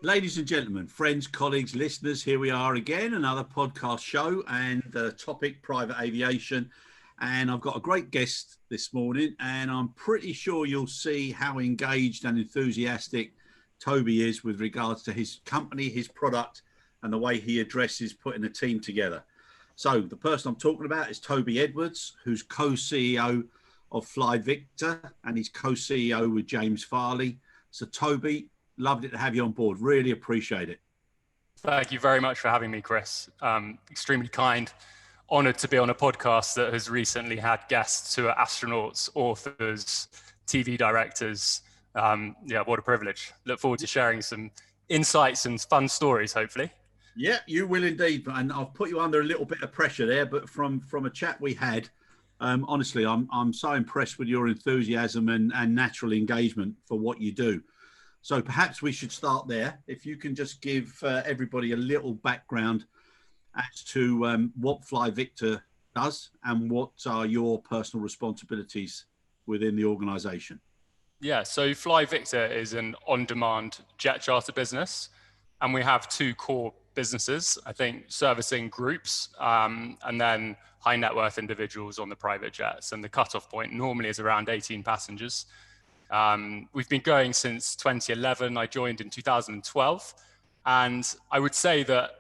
Ladies and gentlemen, friends, colleagues, listeners, here we are again, another podcast show and the topic private aviation. And I've got a great guest this morning, and I'm pretty sure you'll see how engaged and enthusiastic Toby is with regards to his company, his product, and the way he addresses putting a team together. So the person I'm talking about is Toby Edwards, who's co-CEO of Fly Victor, and he's co-CEO with James Farley. So Toby, loved it to have you on board. Really appreciate it. Thank you very much for having me, Chris. Extremely kind. Honoured to be on a podcast that has recently had guests who are astronauts, authors, TV directors. Yeah, what a privilege. Look forward to sharing some insights and fun stories, hopefully. Yeah, you will indeed. And I've put you under a little bit of pressure there, but from a chat we had, honestly, I'm so impressed with your enthusiasm and natural engagement for what you do. So perhaps we should start there. If you can just give everybody a little background as to what Fly Victor does and what are your personal responsibilities within the organisation. Yeah, so Fly Victor is an on-demand jet charter business, and we have two core businesses, I think, servicing groups and then high net worth individuals on the private jets. And the cutoff point normally is around 18 passengers. We've been going since 2011. I joined in 2012. And I would say that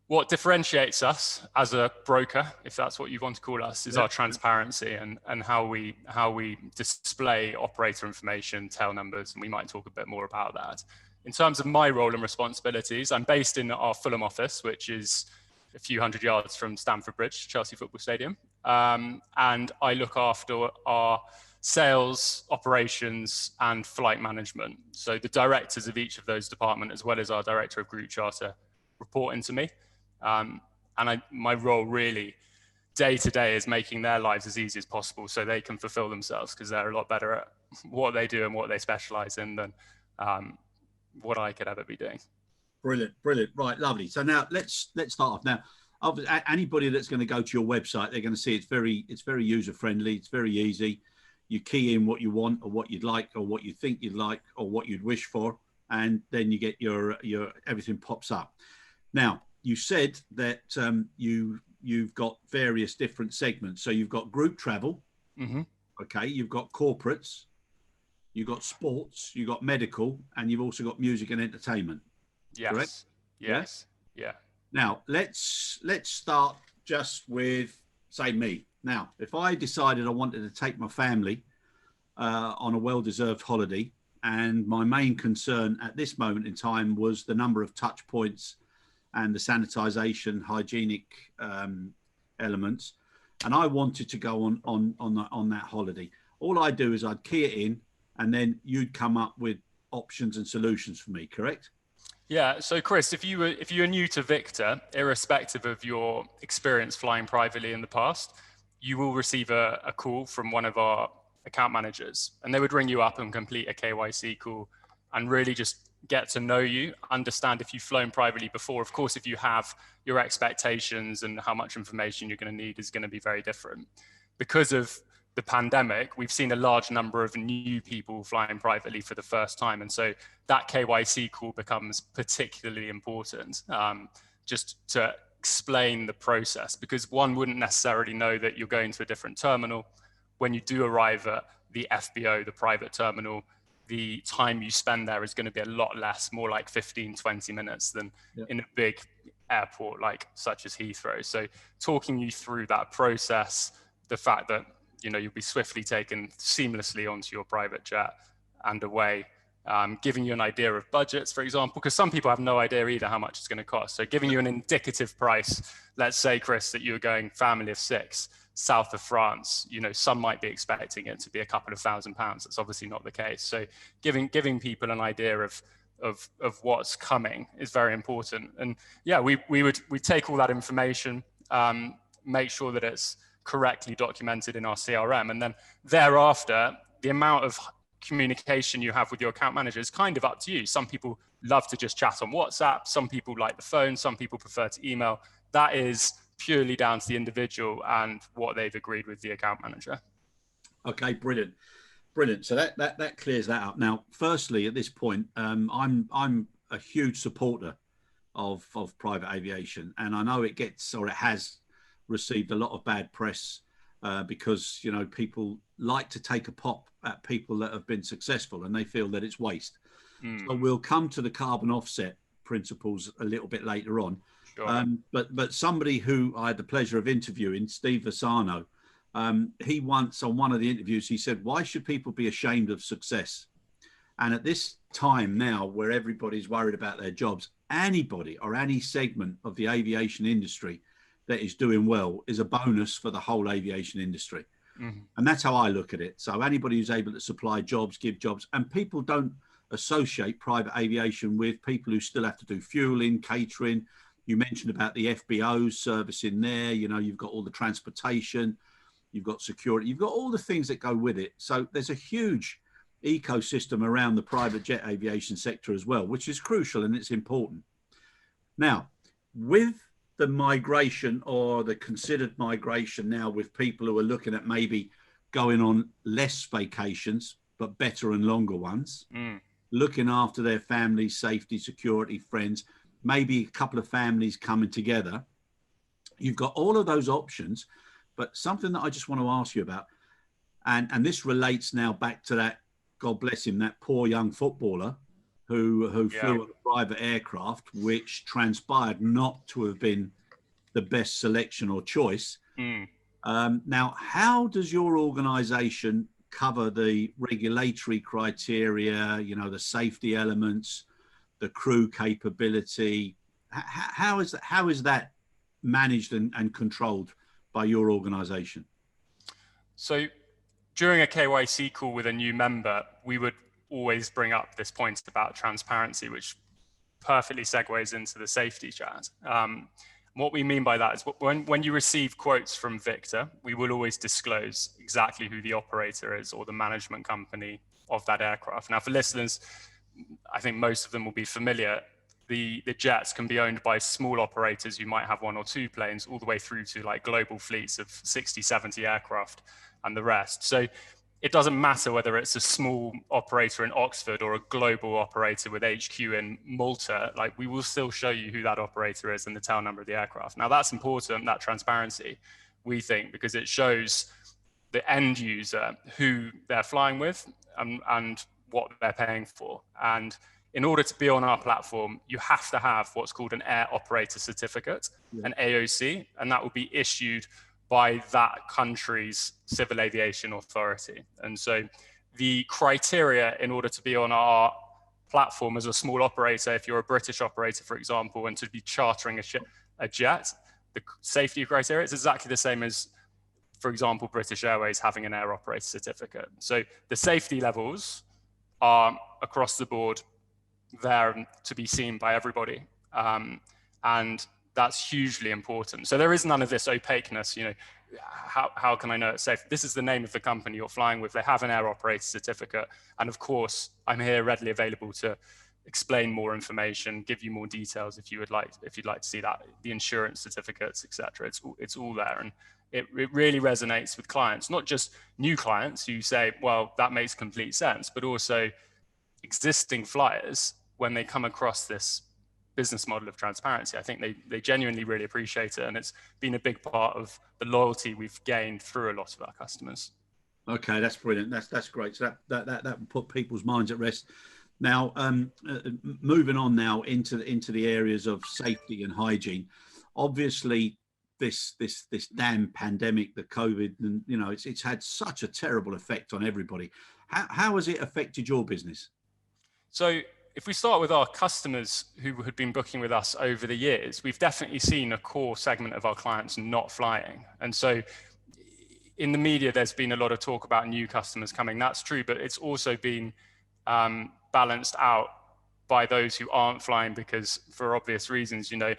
what differentiates us as a broker, if that's what you want to call us, is our transparency and how we display operator information, tail numbers, and we might talk a bit more about that. In terms of my role and responsibilities, I'm based in our Fulham office, which is a few hundred yards from Stamford Bridge, Chelsea Football Stadium. And I look after our sales, operations, and flight management. So the directors of each of those departments, as well as our director of group charter, report into me. My role really day to day is making their lives as easy as possible so they can fulfill themselves, because they're a lot better at what they do and what they specialize in than what I could ever be doing. Brilliant. Right, lovely. So now let's start off. Now, anybody that's going to go to your website, they're going to see it's very user friendly. It's very easy. You key in what you want or what you'd like or what you think you'd like or what you'd wish for, and then you get your everything pops up. Now, you said that you've got various different segments. So you've got group travel, okay, you've got corporates, you've got sports, you've got medical, and you've also got music and entertainment. Yes. Correct? Yes. Yeah. Now let's start just with, say, me. Now, if I decided I wanted to take my family on a well-deserved holiday, and my main concern at this moment in time was the number of touch points and the sanitization, hygienic elements, and I wanted to go on that holiday, all I do is I'd key it in, and then you'd come up with options and solutions for me. Correct? Yeah. So, Chris, if you're new to Victor, irrespective of your experience flying privately in the past, you will receive a call from one of our account managers, and they would ring you up and complete a KYC call and really just get to know you, understand if you've flown privately before. Of course, if you have, your expectations and how much information you're going to need is going to be very different. Because of the pandemic, we've seen a large number of new people flying privately for the first time. And so that KYC call becomes particularly important, just to explain the process, because one wouldn't necessarily know that you're going to a different terminal. When you do arrive at the FBO, the private terminal, the time you spend there is going to be a lot less, more like 15, 20 minutes than in a big airport like such as Heathrow. So talking you through that process, the fact that, you'll be swiftly taken seamlessly onto your private jet and away, giving you an idea of budgets, for example, because some people have no idea either how much it's going to cost. So giving you an indicative price, let's say, Chris, that you're going family of 6, south of France, some might be expecting it to be a couple of £1,000. That's obviously not the case. So giving people an idea of what's coming is very important. And yeah, we take all that information, make sure that it's correctly documented in our CRM, and then thereafter, the amount of communication you have with your account manager is kind of up to you. Some people love to just chat on WhatsApp, some people like the phone, some people prefer to email. That is purely down to the individual and what they've agreed with the account manager. Okay, brilliant. So that clears that up. Now, firstly, at this point, I'm a huge supporter of private aviation, and I know it gets, or it has received a lot of bad press because, you know, people like to take a pop at people that have been successful and they feel that it's waste. So we'll come to the carbon offset principles a little bit later on. Sure. But somebody who I had the pleasure of interviewing, Steve Vassano, he once, on one of the interviews, he said, why should people be ashamed of success? And at this time now, where everybody's worried about their jobs, anybody or any segment of the aviation industry that is doing well is a bonus for the whole aviation industry. And that's how I look at it. So anybody who's able to supply jobs, give jobs, and people don't associate private aviation with people who still have to do fueling, catering. You mentioned about the FBOs service in there. You know, you've got all the transportation, you've got security, you've got all the things that go with it. So there's a huge ecosystem around the private jet aviation sector as well, which is crucial and it's important. Now, with the migration, or the considered migration now, with people who are looking at maybe going on less vacations, but better and longer ones, looking after their families, safety, security, friends, maybe a couple of families coming together. You've got all of those options, but something that I just want to ask you about, and this relates now back to that, God bless him, that poor young footballer who flew a private aircraft, which transpired not to have been the best selection or choice. Now, how does your organization cover the regulatory criteria, you know, the safety elements, the crew capability? How is that managed and controlled by your organization? So during a KYC call with a new member, we would always bring up this point about transparency, which perfectly segues into the safety chat. What we mean by that is when you receive quotes from Victor, we will always disclose exactly who the operator is or the management company of that aircraft. Now, for listeners, I think most of them will be familiar. The jets can be owned by small operators who might have one or two planes, all the way through to like global fleets of 60, 70 aircraft and the rest. So it doesn't matter whether it's a small operator in Oxford or a global operator with HQ in Malta, like we will still show you who that operator is and the tail number of the aircraft. Now that's important, that transparency, we think, because it shows the end user who they're flying with and what they're paying for. And in order to be on our platform, you have to have what's called an Air Operator Certificate, an AOC, and that will be issued by that country's civil aviation authority. And so the criteria in order to be on our platform as a small operator, if you're a British operator, for example, and to be chartering a jet, the safety criteria is exactly the same as, for example, British Airways having an Air Operator Certificate. So the safety levels are across the board there to be seen by everybody. And that's hugely important. So there is none of this opaqueness, you know, how can I know it's safe? This is the name of the company you're flying with. They have an Air Operator Certificate. And of course, I'm here readily available to explain more information, give you more details if you'd like to see that, the insurance certificates, etc. It's all there. And it really resonates with clients, not just new clients who say, well, that makes complete sense, but also existing flyers when they come across this business model of transparency. I think they genuinely really appreciate it, and it's been a big part of the loyalty we've gained through a lot of our customers. Okay, that's brilliant. That's great. So that will put people's minds at rest. Now, moving on now into the areas of safety and hygiene. Obviously, this damn pandemic, the COVID, and you know, it's had such a terrible effect on everybody. How has it affected your business? So if we start with our customers who had been booking with us over the years, we've definitely seen a core segment of our clients not flying. And so in the media, there's been a lot of talk about new customers coming. That's true, but it's also been balanced out by those who aren't flying because, for obvious reasons, you know,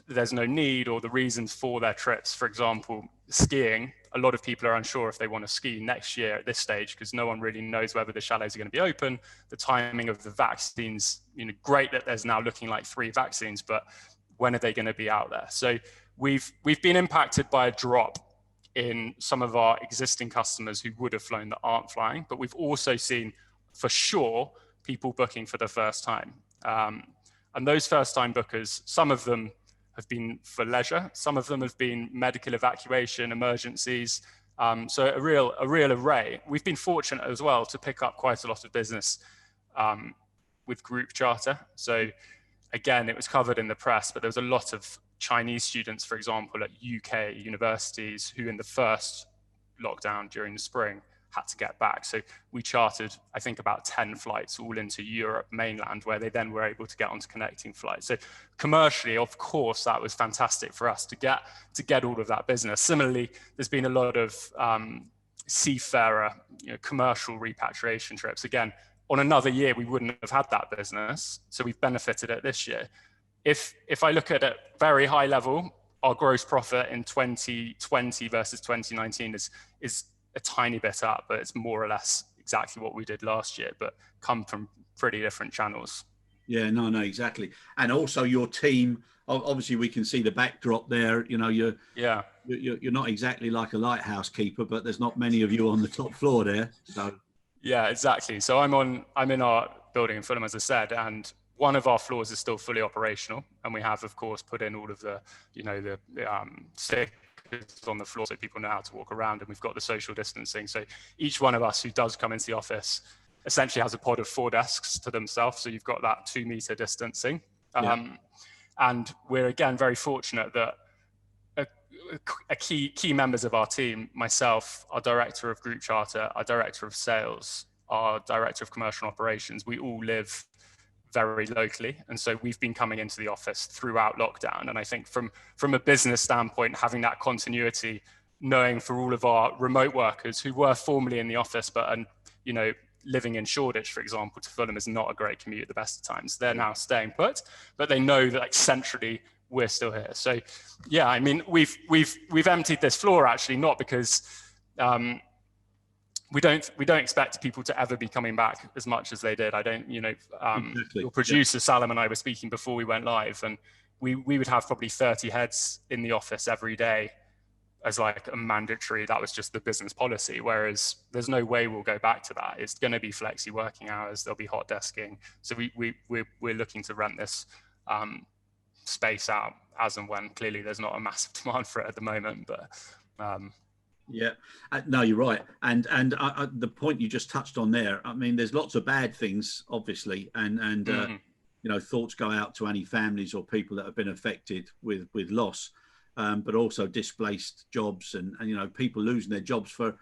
there's no need, or the reasons for their trips. For example, skiing. A lot of people are unsure if they want to ski next year at this stage because no one really knows whether the chalets are going to be open. The timing of the vaccines, you know, great that there's now looking like 3 vaccines, but when are they going to be out there? So we've been impacted by a drop in some of our existing customers who would have flown that aren't flying, but we've also seen for sure people booking for the first time. And those first-time bookers, some of them have been for leisure, some of them have been medical evacuation, emergencies. So a real array. We've been fortunate as well to pick up quite a lot of business with group charter. So again, it was covered in the press, but there was a lot of Chinese students, for example, at UK universities who in the first lockdown during the spring had to get back. So we chartered, I think, about 10 flights all into Europe mainland, where they then were able to get onto connecting flights. So commercially, of course, that was fantastic for us to get all of that business. Similarly, there's been a lot of seafarer, commercial repatriation trips. Again, on another year, we wouldn't have had that business. So we've benefited it this year. If I look at it very high level, our gross profit in 2020 versus 2019 is a tiny bit up, but it's more or less exactly what we did last year, but come from pretty different channels. Yeah, no, exactly. And also your team, obviously we can see the backdrop there. You're not exactly like a lighthouse keeper, but there's not many of you on the top floor there. So yeah, exactly. So I'm in our building in Fulham, as I said, and one of our floors is still fully operational, and we have, of course, put in all of the, stickers on the floor so people know how to walk around, and we've got the social distancing. So each one of us who does come into the office essentially has a pod of 4 desks to themselves. So you've got that 2-meter distancing. And we're, again, very fortunate that a key members of our team, myself, our director of group charter, our director of sales, our director of commercial operations, we all live very locally. And so we've been coming into the office throughout lockdown. And I think from a business standpoint, having that continuity, knowing for all of our remote workers who were formerly in the office, but, living in Shoreditch, for example, to Fulham is not a great commute at the best of times. They're now staying put, but they know that centrally we're still here. So yeah, I mean, we've emptied this floor actually, not because, we don't expect people to ever be coming back as much as they did. I don't, exactly. Your producer, Salam, and I were speaking before we went live, and we would have probably 30 heads in the office every day as like a mandatory, that was just the business policy. Whereas there's no way we'll go back to that. It's going to be flexi working hours. There'll be hot desking. So we're looking to rent this space out as and when. Clearly there's not a massive demand for it at the moment, but yeah, no, you're right. And the point you just touched on there, I mean, there's lots of bad things, obviously. And thoughts go out to any families or people that have been affected with loss, but also displaced jobs and people losing their jobs for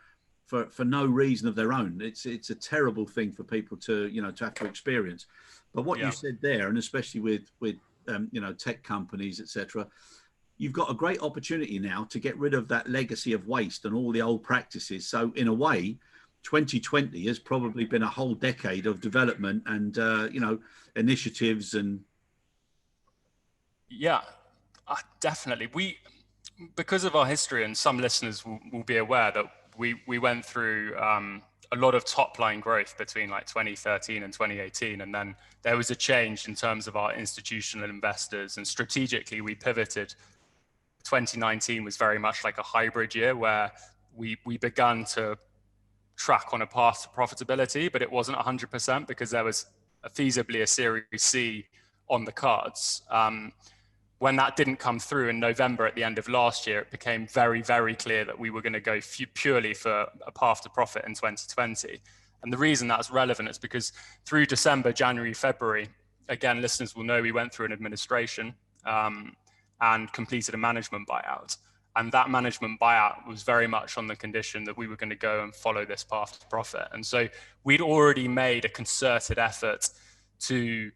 no reason of their own. It's a terrible thing for people to have to experience. But what you said there, and especially with tech companies, etc., you've got a great opportunity now to get rid of that legacy of waste and all the old practices. So in a way, 2020 has probably been a whole decade of development and, initiatives and. Yeah, definitely. Because of our history, and some listeners will be aware that we went through a lot of top line growth between like 2013 and 2018. And then there was a change in terms of our institutional investors, and strategically we pivoted. 2019 was very much like a hybrid year where we began to track on a path to profitability, but it wasn't 100% because there was feasibly a Series C on the cards. When that didn't come through in November at the end of last year, it became very, very clear that we were going to go purely for a path to profit in 2020. And the reason that's relevant is because through December, January, February, again, listeners will know we went through an administration and completed a management buyout. And that management buyout was very much on the condition that we were going to go and follow this path to profit. And so we'd already made a concerted effort to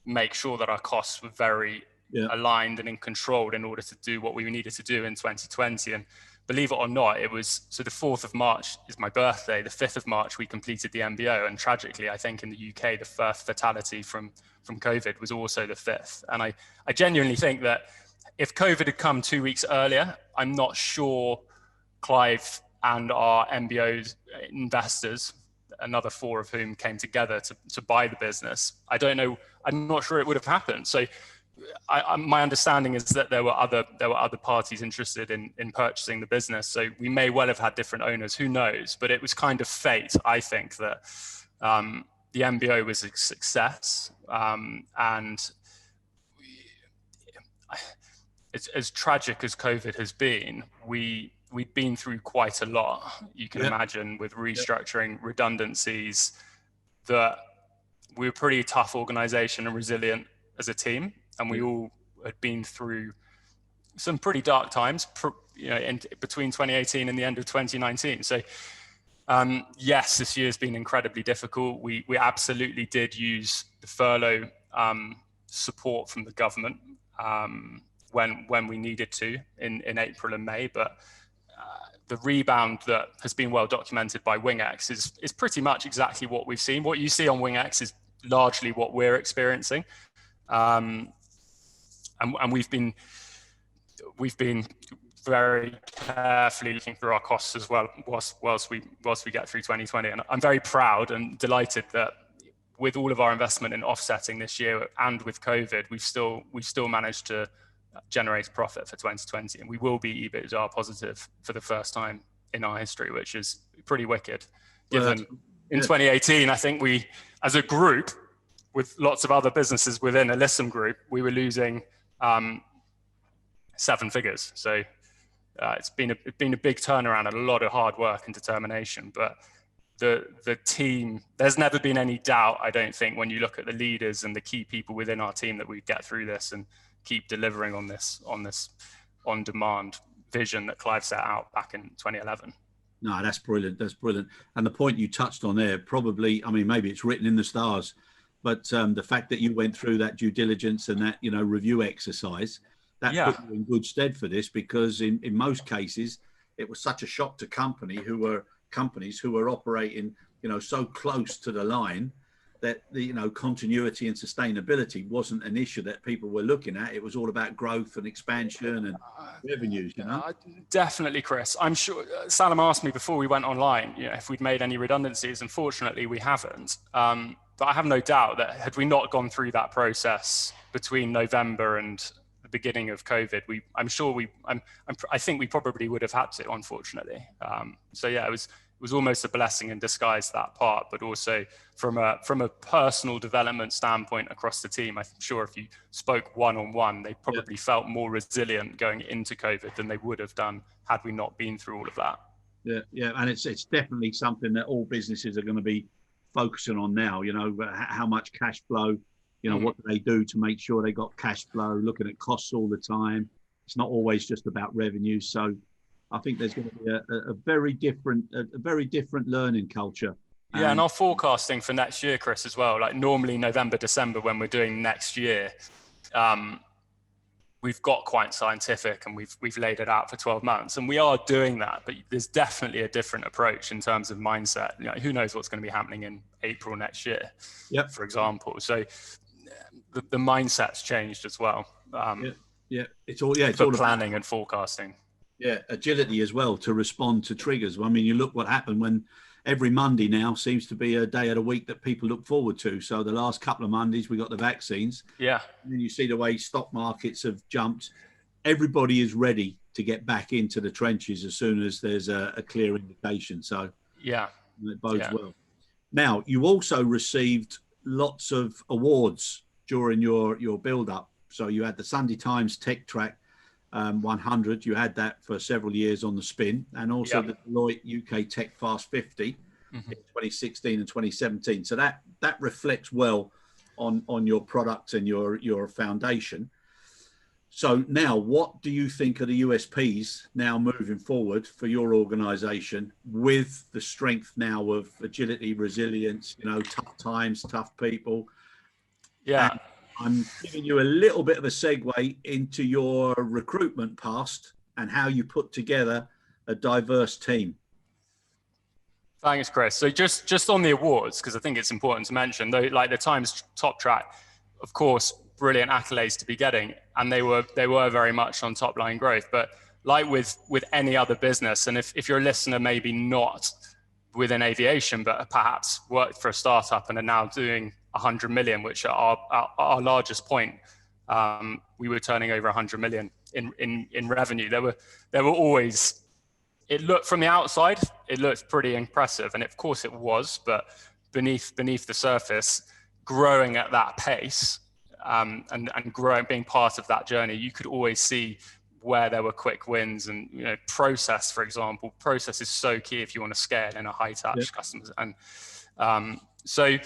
make sure that our costs were very aligned and in control in order to do what we needed to do in 2020. And believe it or not, it was, so the 4th of March is my birthday. The 5th of March, we completed the MBO. And tragically, I think in the UK, the first fatality from COVID was also the 5th. And I genuinely think that if COVID had come 2 weeks earlier, I'm not sure Clive and our MBO investors, another 4 of whom came together to buy the business, I don't know, I'm not sure it would have happened. So my understanding is that there were other parties interested in purchasing the business. So we may well have had different owners, who knows? But it was kind of fate, I think, that the MBO was a success, and as tragic as COVID has been, we'd been through quite a lot. You can imagine, with restructuring, redundancies, that we were a pretty tough organization and resilient as a team, and we all had been through some pretty dark times, between 2018 and the end of 2019. So yes, this year's been incredibly difficult. We absolutely did use the furlough support from the government when we needed to in April and May, but the rebound that has been well documented by WingX is pretty much exactly what we've seen. What you see on WingX is largely what we're experiencing, and we've been very carefully looking through our costs as well whilst we get through 2020. And I'm very proud and delighted that with all of our investment in offsetting this year and with COVID, we've still managed to generate a profit for 2020, and we will be EBITDA positive for the first time in our history, which is pretty wicked. Given in 2018, I think we, as a group, with lots of other businesses within a Lissam group, we were losing 7 figures. So it's been a big turnaround, a lot of hard work and determination. But the team, there's never been any doubt, I don't think, when you look at the leaders and the key people within our team, that we'd get through this and keep delivering on this on-demand vision that Clive set out back in 2011. No, that's brilliant. That's brilliant. And the point you touched on there, probably, I mean, maybe it's written in the stars, but the fact that you went through that due diligence and that, review exercise, that put you in good stead for this, because in most cases, it was such a shock to companies who were operating, so close to the line, that the continuity and sustainability wasn't an issue that people were looking at. It was all about growth and expansion and revenues. Definitely, Chris. I'm sure Salam asked me before we went online, if we'd made any redundancies. Unfortunately, we haven't. But I have no doubt that had we not gone through that process between November and the beginning of COVID, I think we probably would have had to, unfortunately. So yeah, it was almost a blessing in disguise, that part, but also from a personal development standpoint across the team. I'm sure if you spoke one-on-one, they probably felt more resilient going into COVID than they would have done had we not been through all of that. Yeah, and it's definitely something that all businesses are going to be focusing on now. How much cash flow, what do they do to make sure they got cash flow, looking at costs all the time. It's not always just about revenue. So I think there's going to be a very different learning culture. Yeah, and our forecasting for next year, Chris, as well. Like normally November, December, when we're doing next year, we've got quite scientific and we've laid it out for 12 months, and we are doing that. But there's definitely a different approach in terms of mindset. Who knows what's going to be happening in April next year, for example. So the mindset's changed as well. It's all planning and forecasting. Yeah, agility as well to respond to triggers. I mean, you look what happened when every Monday now seems to be a day of the week that people look forward to. So the last couple of Mondays, we got the vaccines. Yeah. And then you see the way stock markets have jumped. Everybody is ready to get back into the trenches as soon as there's a clear indication. So it bodes well. Now, you also received lots of awards during your build-up. So you had the Sunday Times Tech Track 100. You had that for several years on the spin, and also the Deloitte UK Tech Fast 50 in 2016 and 2017. So that reflects well on your product and your foundation. So now, what do you think are the USPs now moving forward for your organization, with the strength now of agility, resilience, tough times, tough people? Yeah. And I'm giving you a little bit of a segue into your recruitment past and how you put together a diverse team. Thanks, Chris. So just on the awards, because I think it's important to mention, though, like the Times Top Track, of course, brilliant accolades to be getting, and they were very much on top line growth. But like with any other business, and if you're a listener, maybe not within aviation, but perhaps worked for a startup and are now doing 100 million, which are our largest point. We were turning over 100 million in revenue. There were always, it looked from the outside, it looked pretty impressive. And of course it was, but beneath the surface, growing at that pace, and growing, being part of that journey, you could always see where there were quick wins. And process, for example, process is so key if you want to scale in a high touch customers. And so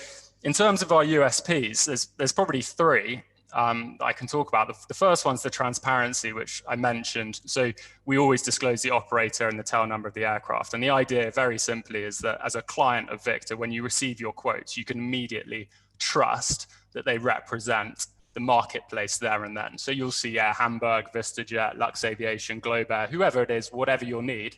in terms of our USPs, there's probably three I can talk about. The first one's the transparency, which I mentioned. So we always disclose the operator and the tail number of the aircraft. And the idea, very simply, is that as a client of Victor, when you receive your quotes, you can immediately trust that they represent the marketplace there and then. So you'll see Air Hamburg, VistaJet, Lux Aviation, Globair, whoever it is, whatever you'll need.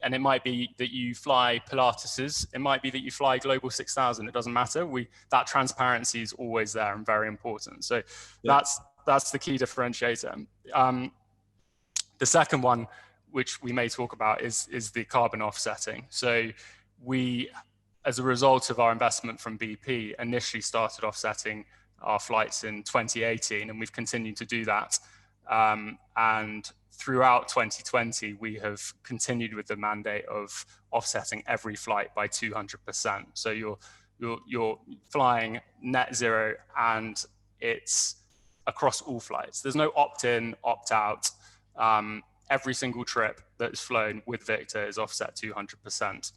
And it might be that you fly Pilates's, it might be that you fly Global 6000, it doesn't matter. That transparency is always there and very important. So that's the key differentiator. The second one, which we may talk about, is the carbon offsetting. So we, as a result of our investment from BP, initially started offsetting our flights in 2018, and we've continued to do that. And throughout 2020, we have continued with the mandate of offsetting every flight by 200%. So you're flying net zero, and it's across all flights. There's no opt-in, opt-out. Every single trip that's flown with Victor is offset 200%,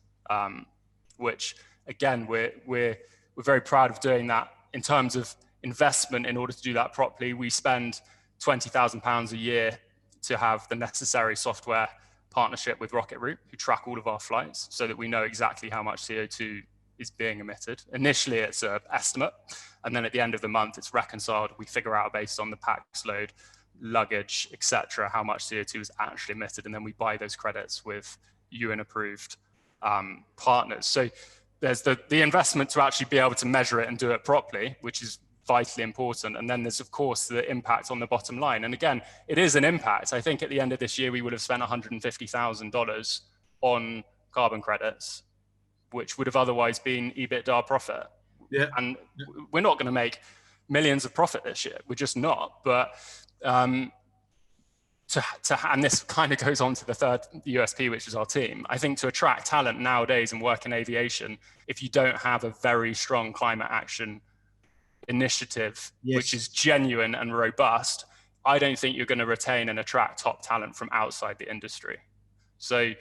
which again, we're very proud of doing that. In terms of investment, in order to do that properly, we spend £20,000 a year to have the necessary software partnership with Rocket Route, who track all of our flights so that we know exactly how much CO2 is being emitted. Initially, it's an estimate, and then at the end of the month, it's reconciled. We figure out based on the pax load, luggage, etc., how much CO2 is actually emitted, and then we buy those credits with UN approved partners. So there's the investment to actually be able to measure it and do it properly, which is vitally important. And then there's, of course, the impact on the bottom line. And again, it is an impact. I think at the end of this year, we would have spent $150,000 on carbon credits, which would have otherwise been EBITDA profit. Yeah. And we're not going to make millions of profit this year. We're just not. But and this kind of goes on to the third USP, which is our team. I think to attract talent nowadays and work in aviation, if you don't have a very strong climate action initiative, which is genuine and robust, I don't think you're going to retain and attract top talent from outside the industry. So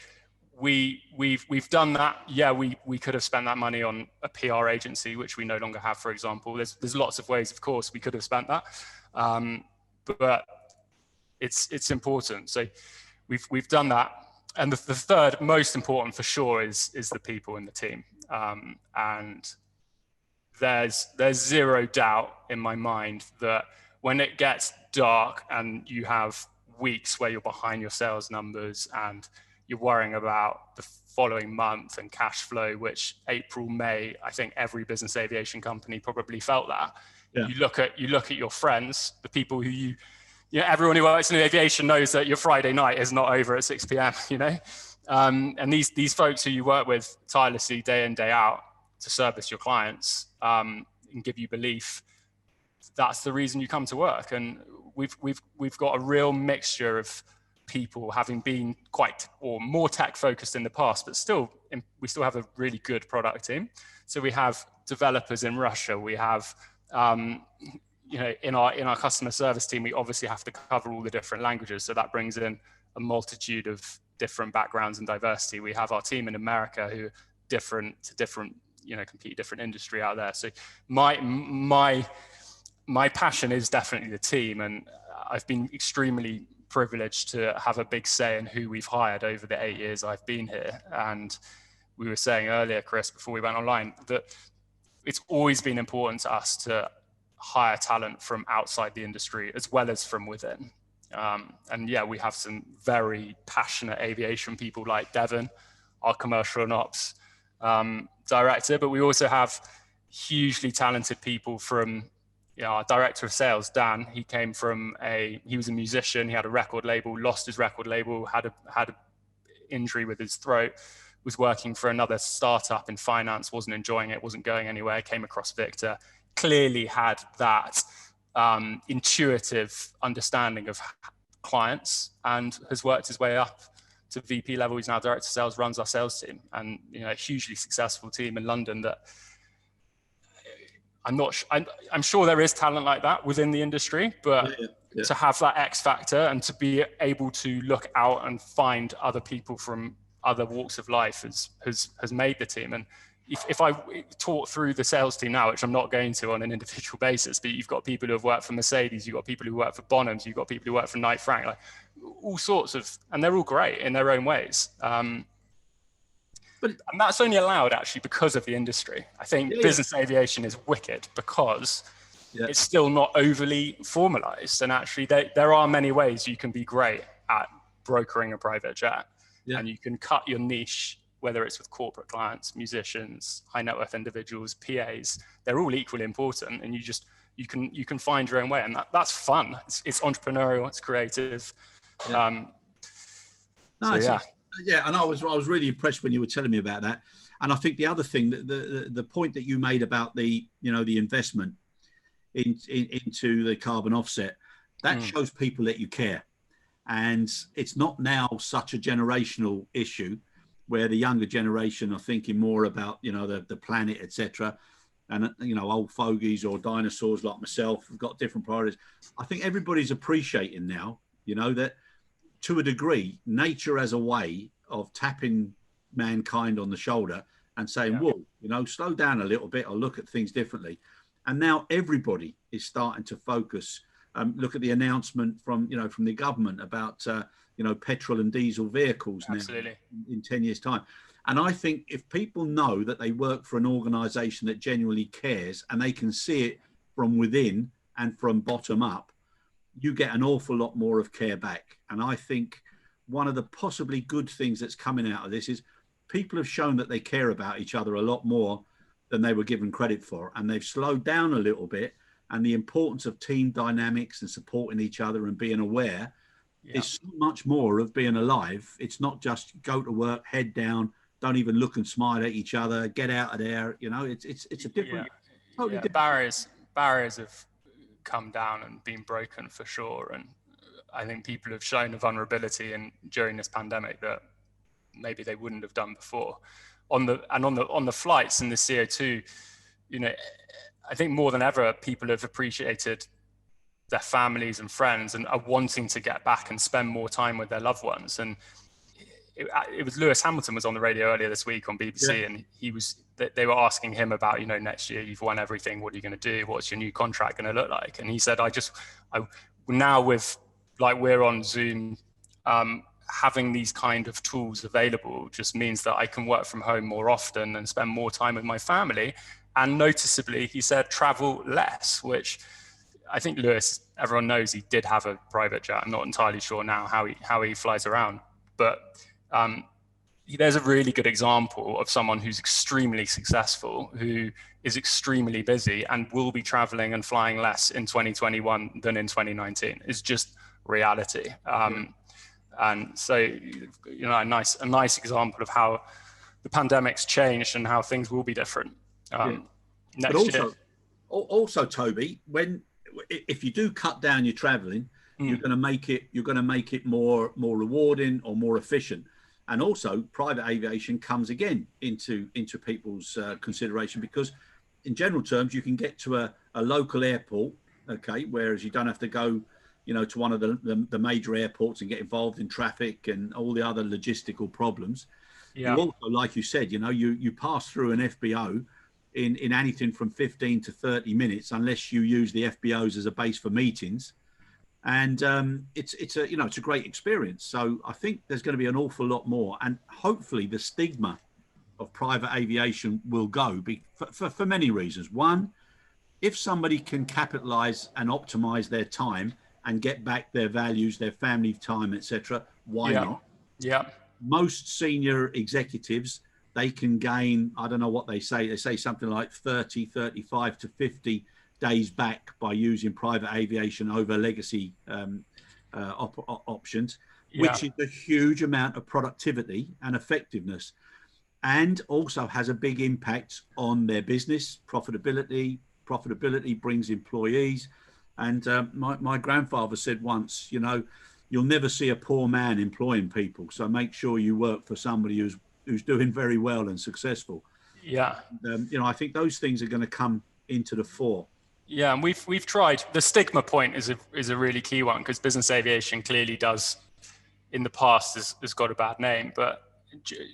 we've done that. Yeah, we could have spent that money on a PR agency, which we no longer have, for example. There's lots of ways, of course, we could have spent that, but it's important. So we've done that. And the third most important for sure is the people in the team. And there's zero doubt in my mind that when it gets dark and you have weeks where you're behind your sales numbers and you're worrying about the following month and cash flow, which April, May, I think every business aviation company probably felt that. Yeah. You look at your friends, the people who everyone who works in aviation knows that your Friday night is not over at 6 p.m., and these folks who you work with tirelessly day in, day out to service your clients and give you belief, that's the reason you come to work. And we've got a real mixture of people, having been more tech focused in the past, but we still have a really good product team. So we have developers in Russia, we have in our customer service team, we obviously have to cover all the different languages. So that brings in a multitude of different backgrounds and diversity. We have our team in America who are different, completely different industry out there. So my passion is definitely the team, and I've been extremely privileged to have a big say in who we've hired over the 8 years I've been here. And we were saying earlier, Chris, before we went online, that it's always been important to us to hire talent from outside the industry as well as from within. And yeah, we have some very passionate aviation people like Devon, our commercial and ops director, but we also have hugely talented people from our director of sales, Dan. He was a musician, he had a record label, lost his record label, had an injury with his throat, was working for another startup in finance, wasn't enjoying it, wasn't going anywhere, came across Victor, clearly had that intuitive understanding of clients and has worked his way up to VP level. He's now director of sales, runs our sales team, and a hugely successful team in London. That I'm sure there is talent like that within the industry, but to have that X factor and to be able to look out and find other people from other walks of life has made the team. And if I talk through the sales team now, which I'm not going to on an individual basis, but you've got people who have worked for Mercedes, you've got people who work for Bonhams, you've got people who work for Knight Frank, like all sorts of, and they're all great in their own ways. And that's only allowed actually because of the industry. I think business aviation is wicked because it's still not overly formalized. And actually there are many ways you can be great at brokering a private jet, and you can cut your niche, whether it's with corporate clients, musicians, high net worth individuals, PAs. They're all equally important, and you can find your own way, and that's fun. It's entrepreneurial, it's creative. And I was really impressed when you were telling me about that. And I think the other thing, the point that you made about the investment into the carbon offset, that shows people that you care. And it's not now such a generational issue where the younger generation are thinking more about, the planet, etc. And, old fogies or dinosaurs like myself have got different priorities. I think everybody's appreciating now, that to a degree, nature as a way of tapping mankind on the shoulder and saying, whoa, slow down a little bit or look at things differently. And now everybody is starting to focus. Look at the announcement from the government about, petrol and diesel vehicles now in 10 years' time. And I think if people know that they work for an organization that genuinely cares and they can see it from within and from bottom up, you get an awful lot more of care back. And I think one of the possibly good things that's coming out of this is people have shown that they care about each other a lot more than they were given credit for. And they've slowed down a little bit. And the importance of team dynamics and supporting each other and being aware is so much more of being alive. It's not just go to work, head down, don't even look and smile at each other, get out of there. It's a different, totally different. Barriers have come down and been broken for sure. And I think people have shown a vulnerability during this pandemic that maybe they wouldn't have done before. On the flights and the CO2, I think more than ever, people have appreciated their families and friends and are wanting to get back and spend more time with their loved ones. And it was Lewis Hamilton was on the radio earlier this week on BBC, and they were asking him about, next year you've won everything. What are you going to do? What's your new contract going to look like? And he said, now with we're on Zoom, having these kind of tools available just means that I can work from home more often and spend more time with my family. And noticeably, he said, travel less, which I think Lewis, everyone knows he did have a private jet. I'm not entirely sure now how he flies around. But there's a really good example of someone who's extremely successful, who is extremely busy and will be traveling and flying less in 2021 than in 2019. It's just reality. And so, a nice example of how the pandemic's changed and how things will be different. Next year. Also, Toby, if you do cut down your traveling, you're going to make it more rewarding or more efficient. And also, private aviation comes again into people's consideration, because in general terms, you can get to a local airport, whereas you don't have to go, to one of the major airports and get involved in traffic and all the other logistical problems. You also, like you said, you pass through an FBO in anything from 15 to 30 minutes, unless you use the FBOs as a base for meetings. And it's a great experience. So I think there's going to be an awful lot more, and hopefully the stigma of private aviation will go for many reasons. One, if somebody can capitalize and optimize their time and get back their values, their family time, etc., why not? Most senior executives, they can gain, I don't know what they say something like 30, 35 to 50 days back by using private aviation over legacy options, which is a huge amount of productivity and effectiveness, and also has a big impact on their business profitability. Profitability brings employees. And my grandfather said once, you'll never see a poor man employing people. So make sure you work for somebody who's doing very well and successful. Yeah. I think those things are going to come into the fore. Yeah, and we've tried. The stigma point is a really key one, because business aviation clearly does, in the past, has got a bad name. But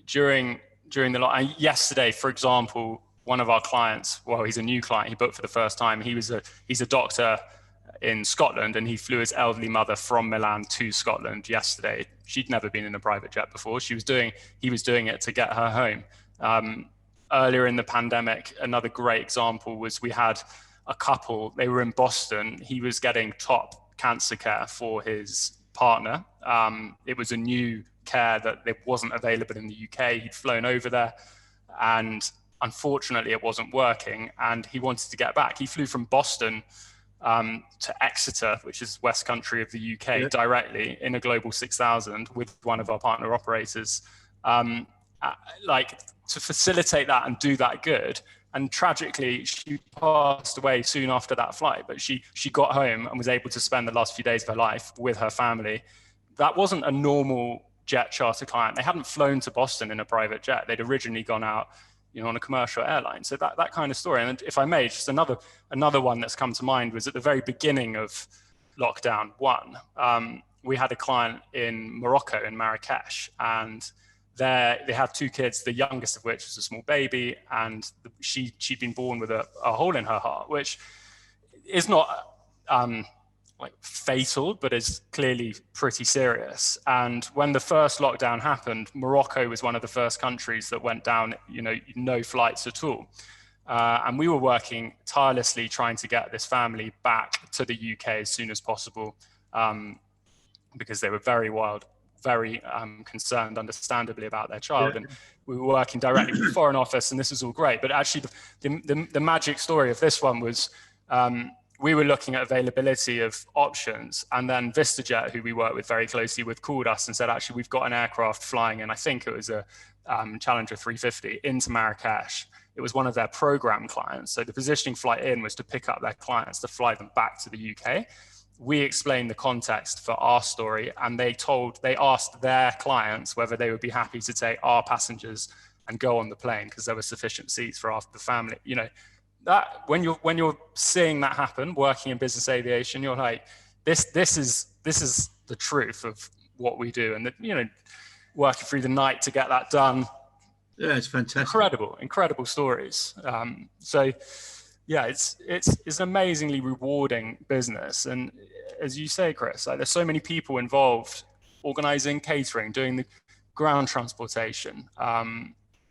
during the yesterday, for example, one of our clients, well, he's a new client, he booked for the first time. He's a doctor in Scotland, and he flew his elderly mother from Milan to Scotland yesterday. She'd never been in a private jet before. He was doing it to get her home. Earlier in the pandemic, another great example was we had a couple. They were in Boston. He was getting top cancer care for his partner. It was a new care that wasn't available in the UK. He'd flown over there, and unfortunately it wasn't working, and he wanted to get back. He flew from Boston to Exeter, which is West Country of the UK, directly in a Global 6000 with one of our partner operators, to facilitate that and do that good. And tragically, she passed away soon after that flight, but she got home and was able to spend the last few days of her life with her family. That wasn't a normal jet charter client. They hadn't flown to Boston in a private jet. They'd originally gone out, on a commercial airline. So that kind of story. And if I may, just another one that's come to mind was at the very beginning of lockdown 1. We had a client in Morocco, in Marrakesh, and they had 2 kids, the youngest of which was a small baby, and she'd been born with a hole in her heart, which is not fatal, but is clearly pretty serious. And when the first lockdown happened, Morocco was one of the first countries that went down, no flights at all. And we were working tirelessly trying to get this family back to the UK as soon as possible, because they were very concerned, understandably, about their child. Yeah. And we were working directly with the Foreign Office, and this was all great. But actually, the magic story of this one was we were looking at availability of options, and then VistaJet, who we work with very closely with, called us and said, actually, we've got an aircraft flying in, I think it was a Challenger 350, into Marrakesh. It was one of their program clients. So the positioning flight in was to pick up their clients to fly them back to the UK. We explained the context for our story, and they asked their clients whether they would be happy to take our passengers and go on the plane because there were sufficient seats for the family. That when you're seeing that happen, working in business aviation, you're like, this is the truth of what we do, and working through the night to get that done. Yeah, it's fantastic. Incredible stories. So yeah, it's an amazingly rewarding business. And as you say, Chris, there's so many people involved, organizing, catering, doing the ground transportation,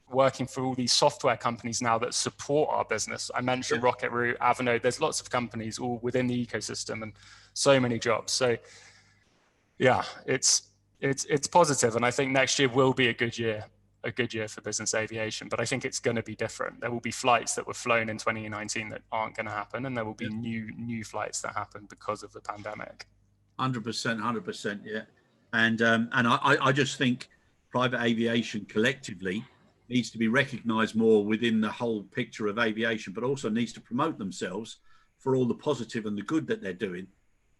working for all these software companies now that support our business. I mentioned Rocket Route, Avinode. There's lots of companies all within the ecosystem and so many jobs. So yeah, it's positive. And I think next year will be a good year for business aviation, but I think it's going to be different. There will be flights that were flown in 2019 that aren't going to happen, and there will be new flights that happen because of the pandemic. 100%, yeah. And I just think private aviation collectively needs to be recognised more within the whole picture of aviation, but also needs to promote themselves for all the positive and the good that they're doing,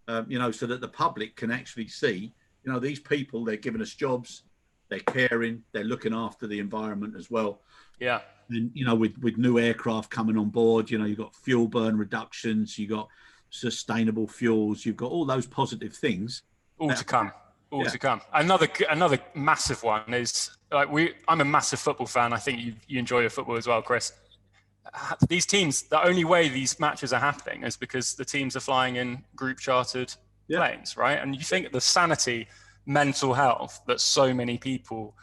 so that the public can actually see, these people, they're giving us jobs, they're caring, they're looking after the environment as well. Yeah. And, with new aircraft coming on board, you've got fuel burn reductions, you've got sustainable fuels, you've got all those positive things. All to come. Another massive one is, I'm a massive football fan. I think you enjoy your football as well, Chris. These teams, the only way these matches are happening is because the teams are flying in group chartered planes, right? And you think the sanity, mental health that so many people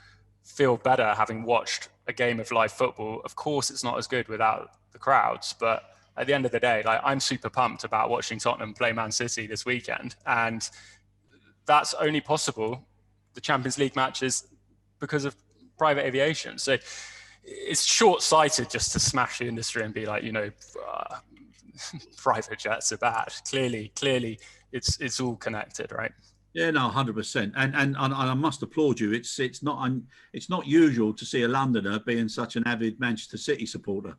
feel better having watched a game of live football. Of course, it's not as good without the crowds, but at the end of the day, I'm super pumped about watching Tottenham play Man City this weekend. And that's only possible, the Champions League matches, because of private aviation. So it's short-sighted just to smash the industry and be like, private jets are bad. Clearly, it's all connected, right? Yeah, no, 100%. And I must applaud you. It's not usual to see a Londoner being such an avid Manchester City supporter.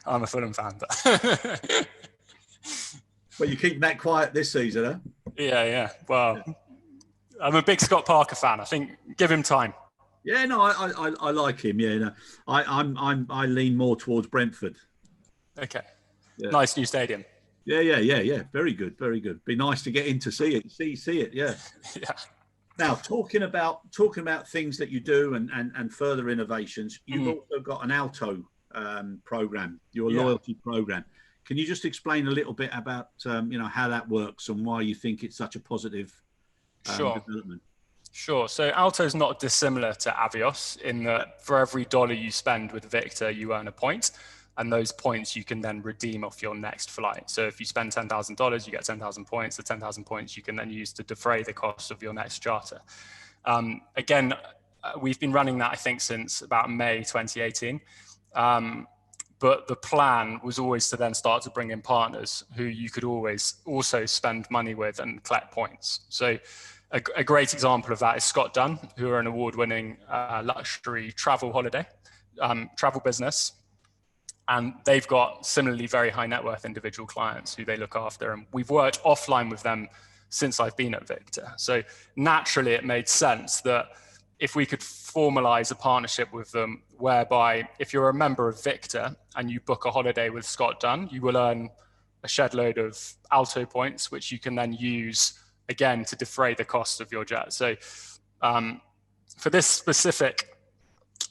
I'm a Fulham fan, but well, you keep that quiet this season, huh? Yeah. Well, I'm a big Scott Parker fan. I think give him time. Yeah, no, I like him. Yeah, no, I lean more towards Brentford. Okay, Yeah. nice new stadium. Yeah. Very good, very good. Be nice to get in to see it. See it. Yeah. Yeah. Now, talking about things that you do and further innovations, you've also got an Alto program, your loyalty program. Can you just explain a little bit about how that works and why you think it's such a positive development? Sure. So Alto is not dissimilar to Avios in that for every dollar you spend with Victor, you earn a point. And those points you can then redeem off your next flight. So if you spend $10,000, you get 10,000 points. The 10,000 points you can then use to defray the cost of your next charter. Again, we've been running that, I think, since about May 2018. But the plan was always to then start to bring in partners who you could always also spend money with and collect points. So a great example of that is Scott Dunn, who are an award-winning luxury travel business. And they've got similarly very high net worth individual clients who they look after. And we've worked offline with them since I've been at Victor. So naturally, it made sense that if we could formalize a partnership with them, whereby if you're a member of Victor and you book a holiday with Scott Dunn, you will earn a shed load of Alto points, which you can then use again to defray the cost of your jet. So for this specific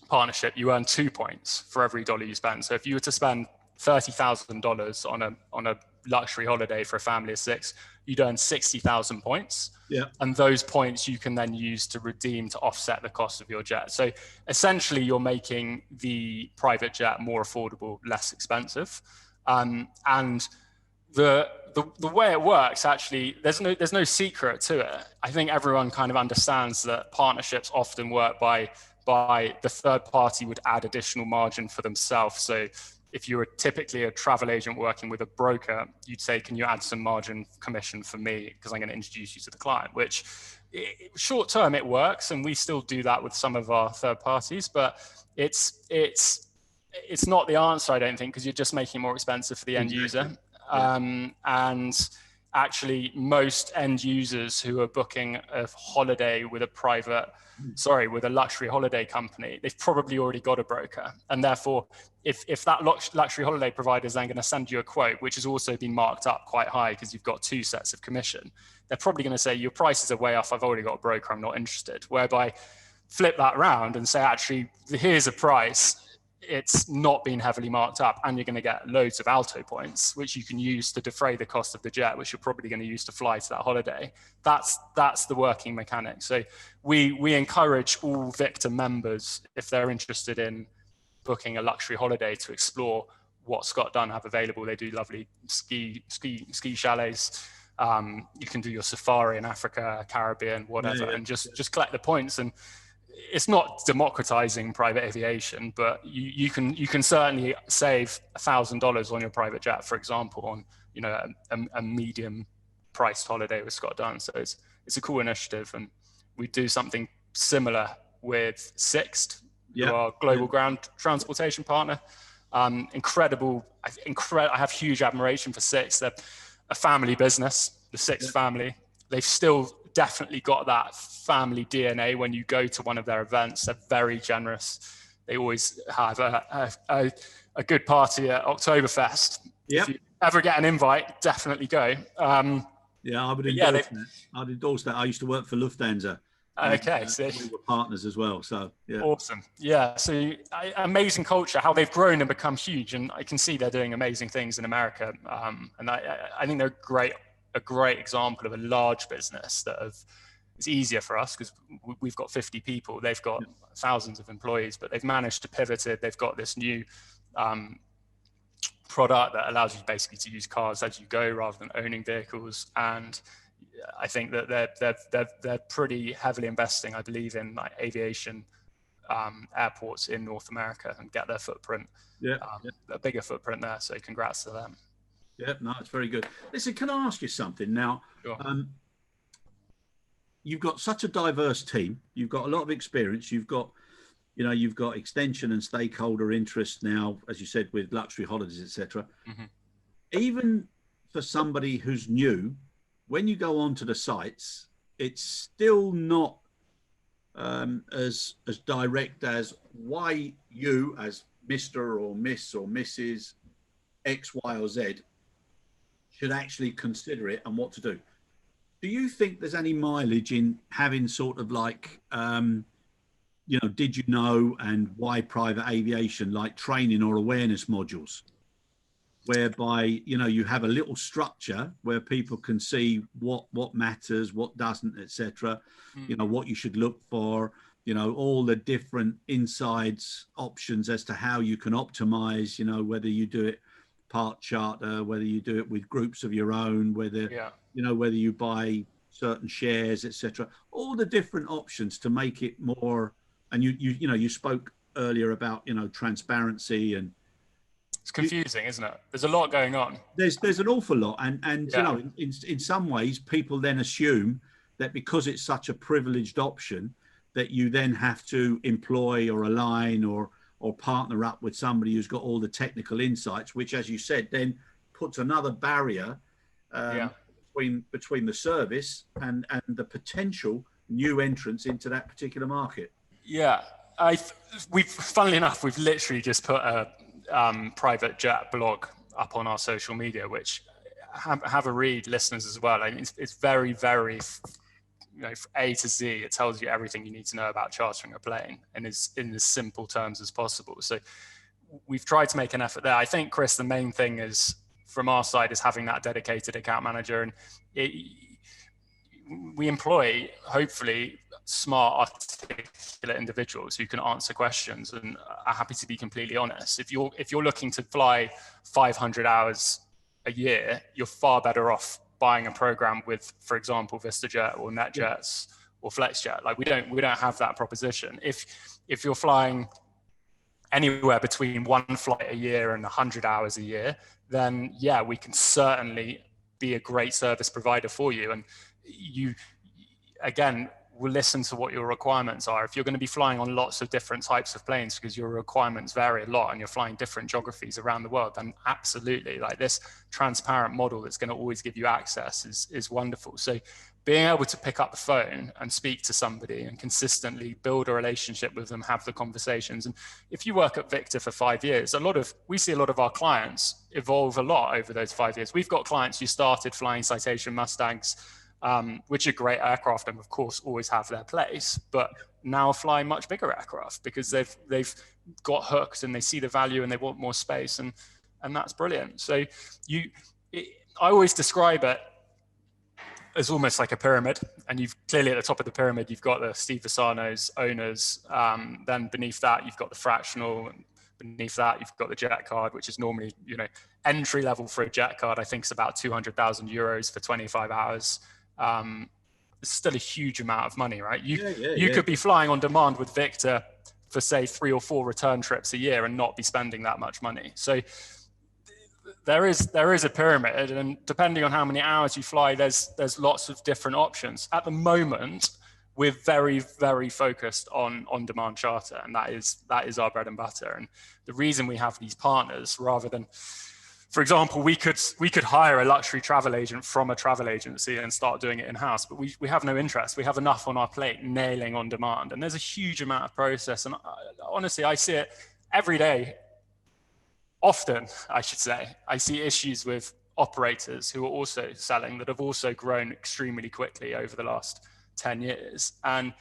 partnership, you earn 2 points for every dollar you spend. So if you were to spend $30,000 on a luxury holiday for a family of 6, you'd earn 60,000 points. Yeah. And those points you can then use to redeem to offset the cost of your jet. So essentially, you're making the private jet more affordable, less expensive. And the way it works, actually, there's no secret to it. I think everyone kind of understands that partnerships often work by the third party would add additional margin for themselves. So if you were typically a travel agent working with a broker, you'd say, can you add some margin commission for me? Because I'm going to introduce you to the client, which short term it works. And we still do that with some of our third parties, but it's not the answer, I don't think, because you're just making it more expensive for the end user. And actually most end users who are booking a holiday with with a luxury holiday company, they've probably already got a broker. And therefore, if that luxury holiday provider is then going to send you a quote, which has also been marked up quite high because you've got 2 sets of commission, they're probably going to say, your prices are way off, I've already got a broker, I'm not interested. Whereby flip that around and say, actually, here's a price, it's not been heavily marked up, and you're going to get loads of Alto points, which you can use to defray the cost of the jet, which you're probably going to use to fly to that holiday. That's the working mechanic. So we encourage all Victor members, if they're interested in booking a luxury holiday, to explore what Scott Dunn have available. They do lovely ski chalets. You can do your safari in Africa, Caribbean, whatever, and just collect the points. And it's not democratizing private aviation, but you can certainly save $1,000 on your private jet, for example, on a medium priced holiday with Scott Dunn. So it's a cool initiative, and we do something similar with Sixt, who are global ground transportation partner. Incredible. I have huge admiration for Sixt. They're a family business, the Sixt family. They've still definitely got that family DNA. When you go to one of their events, they're very generous. They always have a good party at Oktoberfest. If you ever get an invite, definitely go. I would endorse that. I'd endorse that. I used to work for Lufthansa. Okay, so we were partners as well. So awesome. So amazing culture. How they've grown and become huge, and I can see they're doing amazing things in America. And I think they're a great example of a large business it's easier for us because we've got 50 people. They've got thousands of employees, but they've managed to pivot it. They've got this new product that allows you basically to use cars as you go rather than owning vehicles. And I think that they're pretty heavily investing, I believe, in like aviation airports in North America and get their footprint, a bigger footprint there. So congrats to them. Yeah, no, it's very good. Listen, can I ask you something now? Sure. You've got such a diverse team. You've got a lot of experience. You've got extension and stakeholder interest now, as you said, with luxury holidays, etc. Mm-hmm. Even for somebody who's new, when you go onto the sites, it's still not as direct as why you, as Mr. or Miss or Mrs. X, Y, or Z, should actually consider it and what to do. Do you think there's any mileage in having sort of like, did you know and why private aviation, like training or awareness modules, whereby, you have a little structure where people can see what matters, what doesn't, etc. What you should look for, all the different insides options as to how you can optimize, whether you do it part charter, whether you do it with groups of your own, whether, whether you buy certain shares, etc. All the different options to make it more. And you spoke earlier about, transparency, and it's confusing, isn't it? There's a lot going on. There's an awful lot. And in some ways, people then assume that because it's such a privileged option, that you then have to employ or align or partner up with somebody who's got all the technical insights, which, as you said, then puts another barrier between the service and the potential new entrants into that particular market. Yeah, funnily enough, we've literally just put a private jet blog up on our social media, which have a read, listeners, as well. And it's very, very, from A to Z, it tells you everything you need to know about chartering a plane, and is in as simple terms as possible. So we've tried to make an effort there. I think, Chris, the main thing is from our side is having that dedicated account manager, and we employ, hopefully, smart, articulate individuals who can answer questions and are happy to be completely honest. If you're looking to fly 500 hours a year, you're far better off buying a program with, for example, VistaJet or NetJets or FlexJet. Like we don't have that proposition. If you're flying anywhere between one flight a year and 100 hours a year, then yeah, we can certainly be a great service provider for you. And you, again, will listen to what your requirements are. If you're going to be flying on lots of different types of planes because your requirements vary a lot and you're flying different geographies around the world, then absolutely, like this transparent model that's going to always give you access is wonderful. So being able to pick up the phone and speak to somebody and consistently build a relationship with them, have the conversations. And if you work at Victor for 5 years, we see a lot of our clients evolve a lot over those 5 years. We've got clients who started flying Citation Mustangs, which are great aircraft and of course always have their place, but now fly much bigger aircraft because they've got hooked and they see the value and they want more space, and that's brilliant. So I always describe it as almost like a pyramid, and you've clearly at the top of the pyramid you've got the Steve Visano's owners, then beneath that you've got the fractional, and beneath that you've got the jet card, which is normally entry level for a jet card. I think it's about 200,000 euros for 25 hours. It's still a huge amount of money, right? You could be flying on demand with Victor for say 3 or 4 return trips a year and not be spending that much money. So there is a pyramid, and depending on how many hours you fly, there's lots of different options. At the moment, we're very, very focused on on-demand charter, and that is our bread and butter. And the reason we have these partners, rather than, for example, we could hire a luxury travel agent from a travel agency and start doing it in-house, but we have no interest. We have enough on our plate nailing on demand, and there's a huge amount of process. And honestly, I see it every day. Often, I should say, I see issues with operators who are also selling that have also grown extremely quickly over the last 10 years. And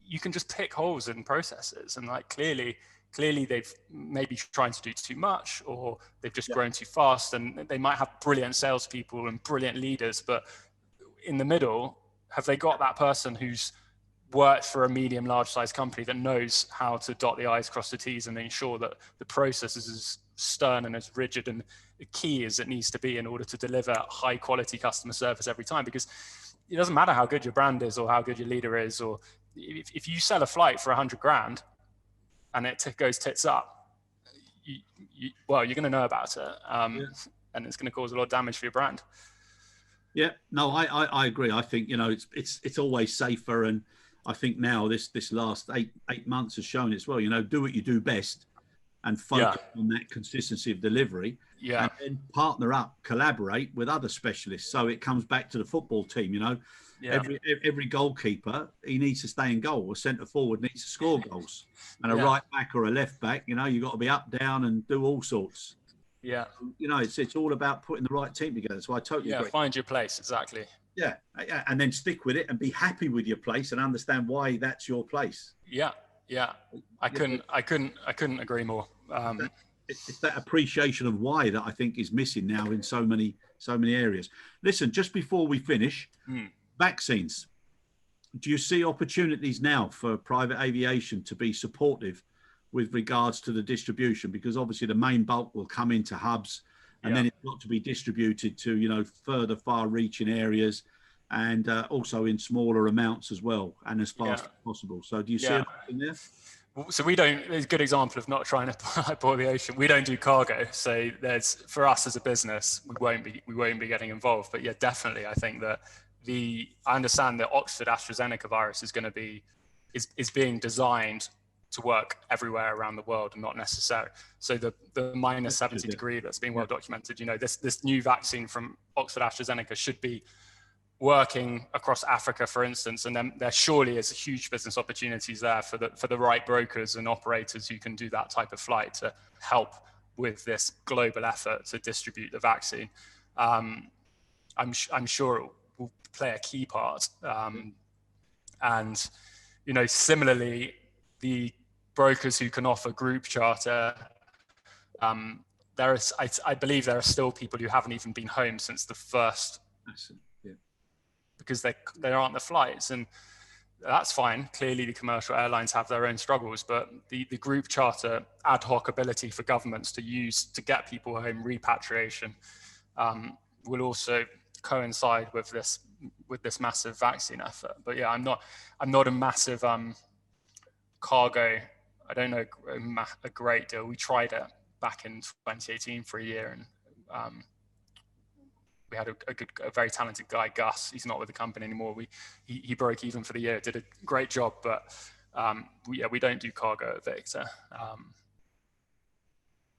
you can just pick holes in processes, and like clearly they've maybe trying to do too much, or they've just grown too fast, and they might have brilliant salespeople and brilliant leaders, but in the middle, have they got that person who's worked for a medium, large size company that knows how to dot the I's, cross the T's, and ensure that the process is as stern and as rigid and key as it needs to be in order to deliver high quality customer service every time? Because it doesn't matter how good your brand is or how good your leader is, or if you sell a flight for 100 grand and it goes tits up, you're going to know about it, and it's going to cause a lot of damage for your brand. Yeah, no, I agree. I think it's always safer, and I think now this last eight months has shown as well. Do what you do best, and focus on that consistency of delivery. Yeah. And then partner up, collaborate with other specialists. So it comes back to the football team, every goalkeeper, he needs to stay in goal. A centre forward needs to score goals, and a right back or a left back, you've got to be up, down, and do all sorts. Yeah. It's all about putting the right team together. So I totally agree. Find your place. Exactly. Yeah. And then stick with it and be happy with your place and understand why that's your place. Yeah. I couldn't agree more. It's that appreciation of why that I think is missing now in so many areas. Listen, just before we finish, vaccines. Do you see opportunities now for private aviation to be supportive with regards to the distribution? Because obviously the main bulk will come into hubs, and then it's got to be distributed to, further far-reaching areas, and also in smaller amounts as well, and as fast as possible. So do you see anything there? So we don't, it's a good example of not trying to boil the ocean. We don't do cargo. So for us as a business, we won't be getting involved. But yeah, definitely. I think that I understand that Oxford AstraZeneca virus is being designed to work everywhere around the world and not necessary. So the minus 70 degree that's been well documented, this new vaccine from Oxford AstraZeneca should be working across Africa, for instance, and then there surely is huge business opportunities there for the right brokers and operators who can do that type of flight to help with this global effort to distribute the vaccine. I'm sure it will play a key part. And similarly, the brokers who can offer group charter, I believe there are still people who haven't even been home since the first. Because there aren't the flights, and that's fine. Clearly the commercial airlines have their own struggles, but the group charter ad hoc ability for governments to use to get people home, repatriation, will also coincide with this massive vaccine effort. But yeah, I'm not a massive cargo. I don't know a great deal. We tried it back in 2018 for a year, and we had a very talented guy, Gus. He's not with the company anymore. He broke even for the year, did a great job, but we don't do cargo at Victor.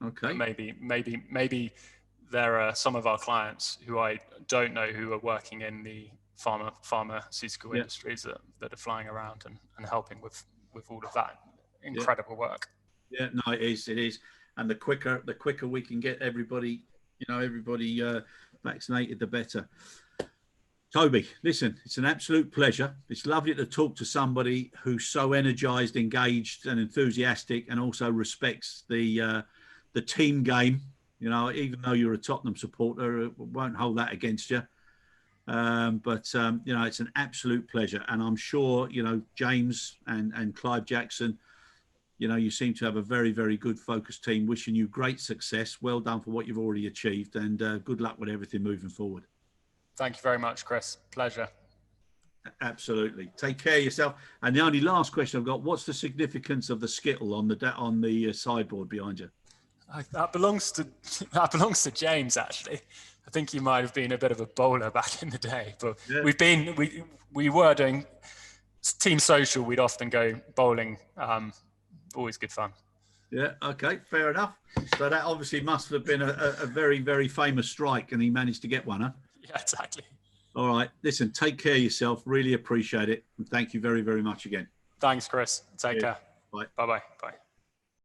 Okay. Maybe there are some of our clients who I don't know who are working in the pharmaceutical industries that are flying around and helping with all of that incredible work. Yeah, no, it is. And the quicker we can get everybody vaccinated, the better. Toby, listen, it's an absolute pleasure. It's lovely to talk to somebody who's so energized, engaged, and enthusiastic, and also respects the team game. Even though you're a Tottenham supporter, won't hold that against you. But it's an absolute pleasure, and I'm sure James and Clive Jackson. You seem to have a very, very good focused team. Wishing you great success. Well done for what you've already achieved, and good luck with everything moving forward. Thank you very much, Chris. Pleasure. Absolutely. Take care of yourself. And the only last question I've got: what's the significance of the skittle on the sideboard behind you? That belongs to James, actually. I think he might have been a bit of a bowler back in the day, but we were doing team social. We'd often go bowling. Always good fun. Yeah, okay, fair enough. So that obviously must have been a very, very famous strike, and he managed to get one, huh? Yeah, exactly. All right, listen, take care of yourself. Really appreciate it. And thank you very, very much again. Thanks, Chris. Take care. Bye. Bye-bye. Bye.